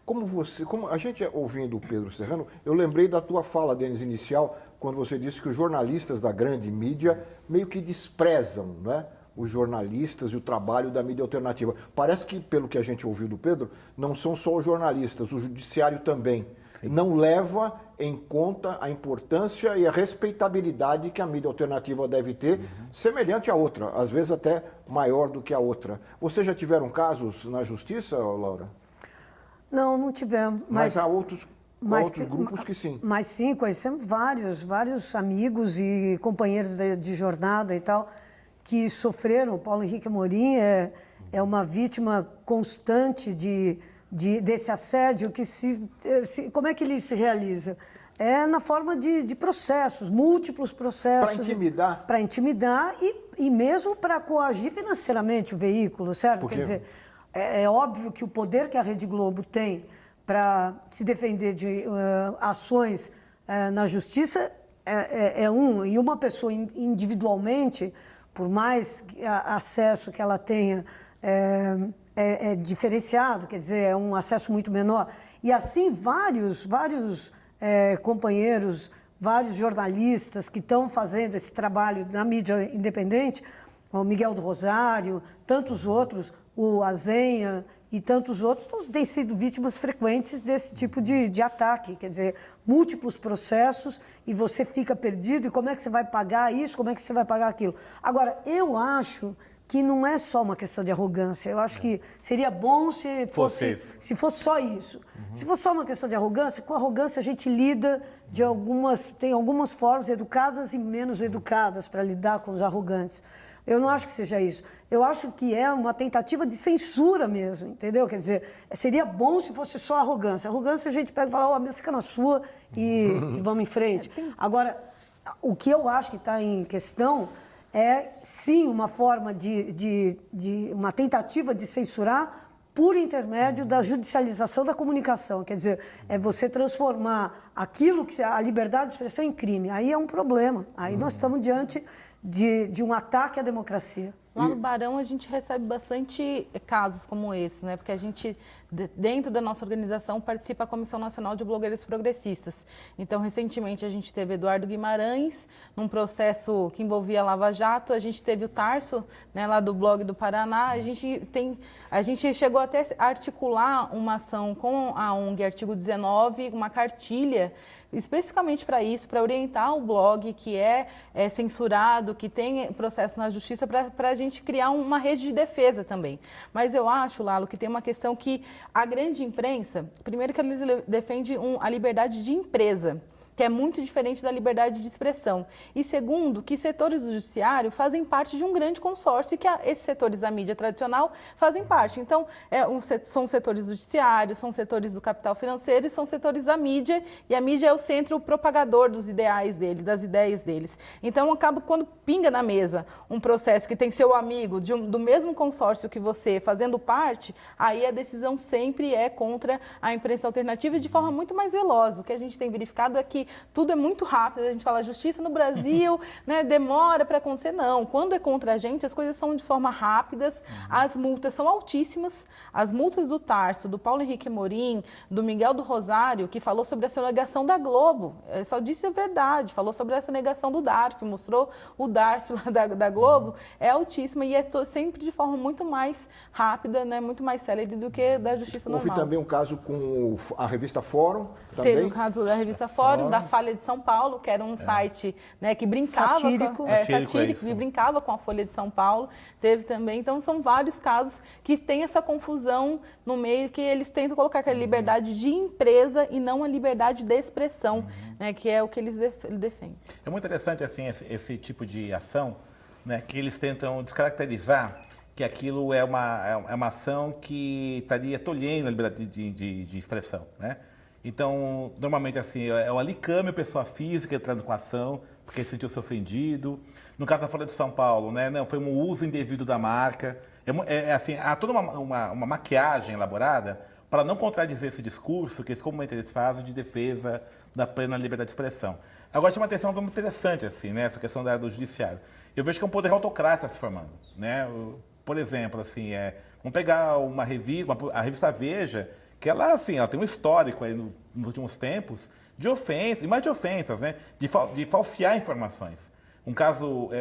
Como a gente ouvindo o Pedro Serrano, eu lembrei da tua fala, Denis, inicial, quando você disse que os jornalistas da grande mídia meio que desprezam, né, os jornalistas e o trabalho da mídia alternativa. Parece que, pelo que a gente ouviu do Pedro, não são só os jornalistas, o judiciário também. Sim. Não leva em conta a importância e a respeitabilidade que a mídia alternativa deve ter, semelhante à outra, às vezes até maior do que a outra. Vocês já tiveram casos na justiça, Laura? Não tivemos. Mas há outros grupos que sim. Mas sim, conhecemos vários amigos e companheiros de jornada e tal, que sofreram. O Paulo Henrique Amorim é uma vítima constante desse assédio. Como é que ele se realiza? É na forma de processos, múltiplos processos. Para intimidar? Para intimidar e mesmo para coagir financeiramente o veículo, certo? Porque... Quer dizer, é óbvio que o poder que a Rede Globo tem para se defender de ações na justiça e uma pessoa individualmente, por mais acesso que ela tenha, é diferenciado, quer dizer, é um acesso muito menor. E assim vários companheiros, vários jornalistas que estão fazendo esse trabalho na mídia independente, o Miguel do Rosário, tantos outros, o Azenha e tantos outros, têm sido vítimas frequentes desse tipo de ataque. Quer dizer, múltiplos processos e você fica perdido. E como é que você vai pagar isso? Como é que você vai pagar aquilo? Agora, eu acho que não é só uma questão de arrogância. Eu acho que seria bom se fosse só isso. Se fosse só uma questão de arrogância, com arrogância a gente lida tem algumas formas educadas e menos educadas para lidar com os arrogantes. Eu não acho que seja isso. Eu acho que é uma tentativa de censura mesmo, entendeu? Quer dizer, seria bom se fosse só arrogância. Arrogância a gente pega e fala, fica na sua e vamos em frente. Agora, o que eu acho que está em questão é, sim, uma forma uma tentativa de censurar por intermédio da judicialização da comunicação. Quer dizer, é você transformar aquilo a liberdade de expressão em crime. Aí é um problema. Aí nós estamos diante de um ataque à democracia. Lá no Barão a gente recebe bastante casos como esse, né? Porque a gente, dentro da nossa organização, participa da Comissão Nacional de Blogueiros Progressistas. Então, recentemente a gente teve Eduardo Guimarães, num processo que envolvia a Lava Jato, a gente teve o Tarso, né, lá do Blog do Paraná, a gente chegou até a articular uma ação com a ONG Artigo 19, uma cartilha, especificamente para isso, para orientar o blog que é censurado, que tem processo na justiça, para a gente criar uma rede de defesa também. Mas eu acho, Lalo, que tem uma questão que a grande imprensa, primeiro que eles defendem a liberdade de empresa, que é muito diferente da liberdade de expressão. E segundo, que setores do judiciário fazem parte de um grande consórcio e que esses setores da mídia tradicional fazem parte. Então, são setores do judiciário, são setores do capital financeiro e são setores da mídia, e a mídia é o centro propagador dos ideais dele, das ideias deles. Então, acaba quando pinga na mesa um processo que tem seu amigo do mesmo consórcio que você fazendo parte, aí a decisão sempre é contra a imprensa alternativa e de forma muito mais veloz. O que a gente tem verificado é que tudo é muito rápido, a gente fala justiça no Brasil, né, demora para acontecer. Não, quando é contra a gente, as coisas são de forma rápidas, as multas são altíssimas. As multas do Tarso, do Paulo Henrique Amorim, do Miguel do Rosário, que falou sobre a sonegação da Globo, só disse a verdade, falou sobre a sonegação do DARF, mostrou o DARF lá da Globo, é altíssima e é sempre de forma muito mais rápida, né, muito mais célere do que da justiça normal. Houve também um caso com a revista Fórum, também? Teve um caso da revista Fórum, da Folha de São Paulo, que era um site, né, que brincava satírico, que brincava com a Folha de São Paulo. Teve também, então são vários casos que tem essa confusão no meio, que eles tentam colocar aquela liberdade de empresa e não a liberdade de expressão, né, que é o que eles defendem. É muito interessante assim esse tipo de ação, né, que eles tentam descaracterizar que aquilo é uma ação que estaria tolhendo a liberdade de expressão, né? Então, normalmente, assim, é o alicame, a pessoa física entrando com a ação, porque sentiu-se ofendido. No caso da Folha de São Paulo, né, não, foi um uso indevido da marca. Assim, há toda uma maquiagem elaborada para não contradizer esse discurso que comumente eles fazem de defesa da plena liberdade de expressão. Agora, chama atenção muito interessante, assim, né, essa questão do judiciário. Eu vejo que é um poder autocrata se formando, né? Por exemplo, assim, vamos pegar a revista Veja, que ela, assim, ela tem um histórico aí nos últimos tempos de ofensas, e mais de ofensas, né? De falsear informações. Um caso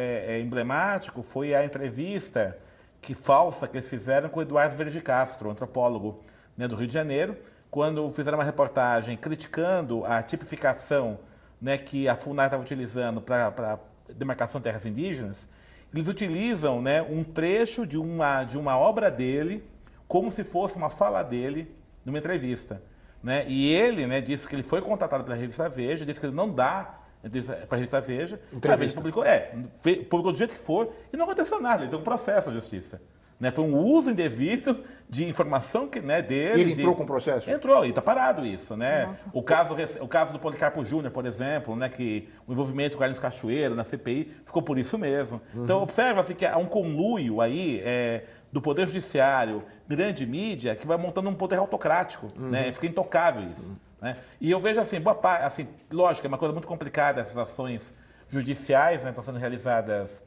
emblemático foi a entrevista falsa que eles fizeram com o Eduardo Vieira de Castro, antropólogo, né, do Rio de Janeiro, quando fizeram uma reportagem criticando a tipificação, né, que a FUNAI estava utilizando para demarcação de terras indígenas. Eles utilizam, né, um trecho de uma obra dele como se fosse uma fala dele numa entrevista, né? E ele, né, disse que ele foi contratado pela revista Veja, disse que ele não dá para a revista Veja. A Veja publicou do jeito que for e não aconteceu nada, ele deu um processo à justiça. Né? Foi um uso indevido de informação dele. Ele entrou com o processo? Entrou, e está parado isso, né? O caso do Policarpo Júnior, por exemplo, né, que o envolvimento com o Carlos Cachoeira na CPI ficou por isso mesmo. Então, observa-se que há um conluio aí do Poder Judiciário, grande mídia, que vai montando um poder autocrático, né? Fica intocável isso. Né? E eu vejo assim, boa parte, assim, lógico, é uma coisa muito complicada essas ações judiciais, né, estão sendo realizadas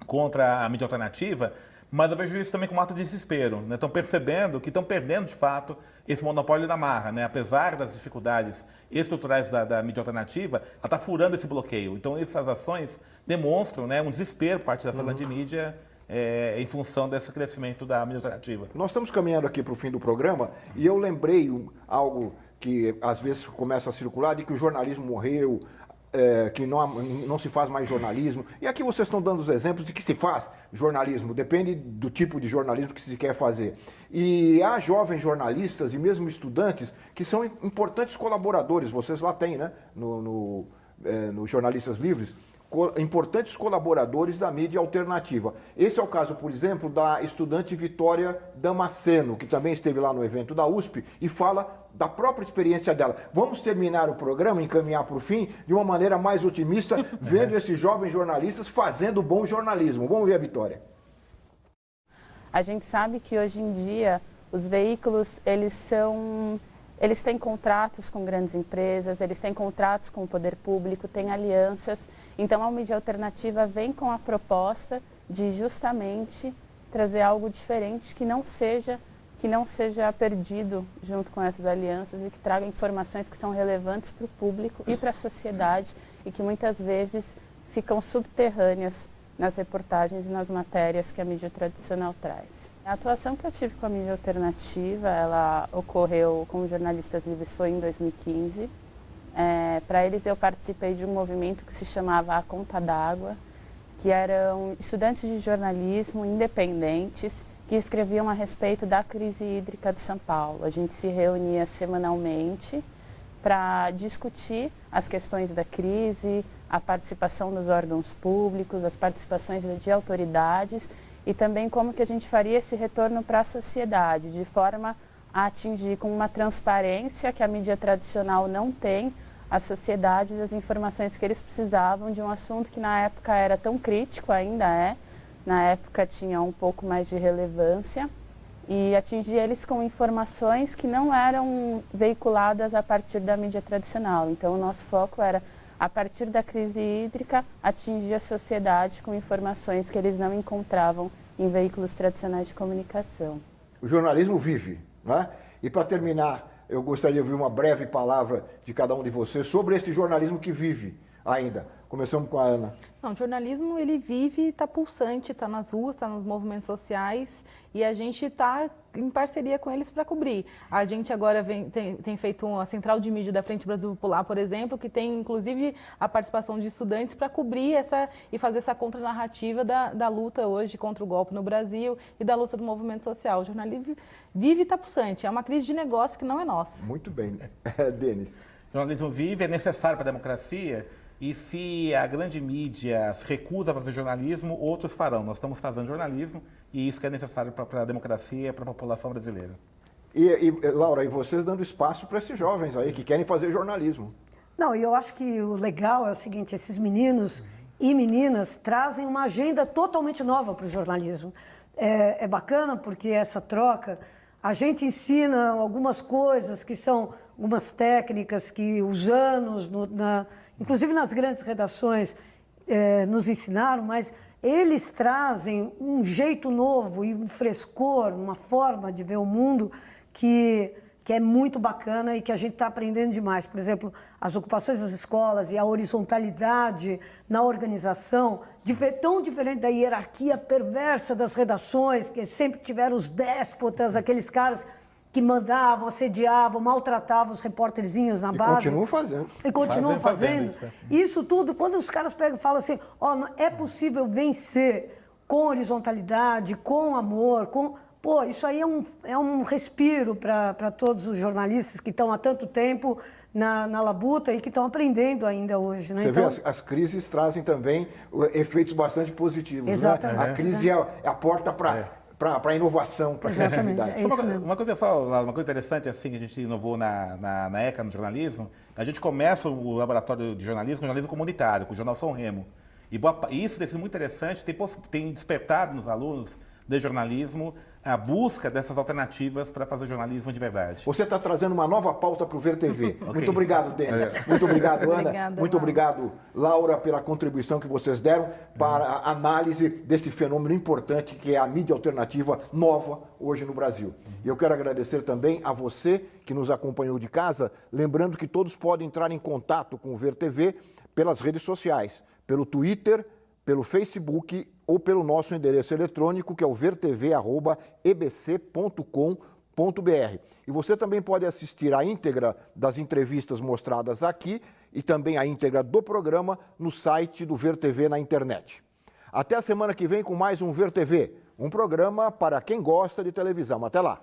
contra a mídia alternativa, mas eu vejo isso também como um ato de desespero. Né? Estão percebendo que estão perdendo, de fato, esse monopólio da marra. Né? Apesar das dificuldades estruturais da mídia alternativa, ela está furando esse bloqueio. Então, essas ações demonstram, né, um desespero por parte dessa grande mídia em função desse crescimento da mídia alternativa. Nós estamos caminhando aqui para o fim do programa e eu lembrei algo que às vezes começa a circular, de que o jornalismo morreu, que não se faz mais jornalismo. E aqui vocês estão dando os exemplos de que se faz jornalismo, depende do tipo de jornalismo que se quer fazer. E há jovens jornalistas e mesmo estudantes que são importantes colaboradores, vocês lá têm, né, no Jornalistas Livres, importantes colaboradores da mídia alternativa. Esse é o caso, por exemplo, da estudante Vitória Damasceno, que também esteve lá no evento da USP e fala da própria experiência dela. Vamos terminar o programa, encaminhar para o fim, de uma maneira mais otimista, vendo esses jovens jornalistas fazendo bom jornalismo. Vamos ver a Vitória. A gente sabe que hoje em dia os veículos, eles têm contratos com grandes empresas, eles têm contratos com o poder público, têm alianças. Então, a mídia alternativa vem com a proposta de justamente trazer algo diferente que não seja perdido junto com essas alianças e que traga informações que são relevantes para o público e para a sociedade e que muitas vezes ficam subterrâneas nas reportagens e nas matérias que a mídia tradicional traz. A atuação que eu tive com a mídia alternativa, ela ocorreu com Jornalistas Livres, foi em 2015. Para eles eu participei de um movimento que se chamava A Conta d'Água, que eram estudantes de jornalismo independentes que escreviam a respeito da crise hídrica de São Paulo. A gente se reunia semanalmente para discutir as questões da crise, a participação dos órgãos públicos, as participações de autoridades e também como que a gente faria esse retorno para a sociedade, de forma a atingir com uma transparência que a mídia tradicional não tem, a sociedade das informações que eles precisavam de um assunto que na época era tão crítico, ainda é, na época tinha um pouco mais de relevância, e atingir eles com informações que não eram veiculadas a partir da mídia tradicional. Então o nosso foco era, a partir da crise hídrica, atingir a sociedade com informações que eles não encontravam em veículos tradicionais de comunicação. O jornalismo vive, né? E para terminar, eu gostaria de ouvir uma breve palavra de cada um de vocês sobre esse jornalismo que vive ainda. Começamos com a Ana. Não, o jornalismo, ele vive, está pulsante, está nas ruas, está nos movimentos sociais e a gente está em parceria com eles para cobrir. A gente agora tem feito uma central de mídia da Frente Brasil Popular, por exemplo, que tem inclusive a participação de estudantes para cobrir e fazer essa contranarrativa da luta hoje contra o golpe no Brasil e da luta do movimento social. O jornalismo vive e está pulsante. É uma crise de negócio que não é nossa. Muito bem. Denis. O jornalismo vive, é necessário para a democracia. E se a grande mídia se recusa a fazer jornalismo, outros farão. Nós estamos fazendo jornalismo e isso que é necessário para a democracia e para a população brasileira. E Laura, e vocês dando espaço para esses jovens aí que querem fazer jornalismo? Não, e eu acho que o legal é o seguinte, esses meninos e meninas trazem uma agenda totalmente nova para o jornalismo. É bacana porque essa troca, a gente ensina algumas coisas que são algumas técnicas que os anos, inclusive nas grandes redações, nos ensinaram, mas eles trazem um jeito novo e um frescor, uma forma de ver o mundo que é muito bacana e que a gente está aprendendo demais. Por exemplo, as ocupações das escolas e a horizontalidade na organização, tão diferente da hierarquia perversa das redações, que sempre tiveram os déspotas, aqueles caras que mandavam, assediavam, maltratavam os repórterzinhos na base. Continuam fazendo. E continuam fazendo. Isso tudo, quando os caras pegam e falam assim, é possível vencer com horizontalidade, com amor, Pô, isso aí é um respiro para todos os jornalistas que estão há tanto tempo na labuta e que estão aprendendo ainda hoje. Né? Você vê, as crises trazem também efeitos bastante positivos. Exatamente. Né? A crise é a porta para a inovação, para a criatividade. Uma coisa interessante assim, que a gente inovou na ECA, no jornalismo, a gente começa o laboratório de jornalismo com jornalismo comunitário, com o Jornal São Remo. E isso tem sido muito interessante, tem despertado nos alunos de jornalismo, a busca dessas alternativas para fazer jornalismo de verdade. Você está trazendo uma nova pauta para o Ver TV. Okay. Muito obrigado, Denis. Muito obrigado, Ana. Obrigada, muito obrigado, Laura, pela contribuição que vocês deram para a análise desse fenômeno importante que é a mídia alternativa nova hoje no Brasil. E eu quero agradecer também a você que nos acompanhou de casa, lembrando que todos podem entrar em contato com o Ver TV pelas redes sociais, pelo Twitter, pelo Facebook ou pelo nosso endereço eletrônico, que é o vertv@ebc.com.br. E você também pode assistir a íntegra das entrevistas mostradas aqui e também a íntegra do programa no site do Ver TV na internet. Até a semana que vem com mais um Ver TV, um programa para quem gosta de televisão. Até lá!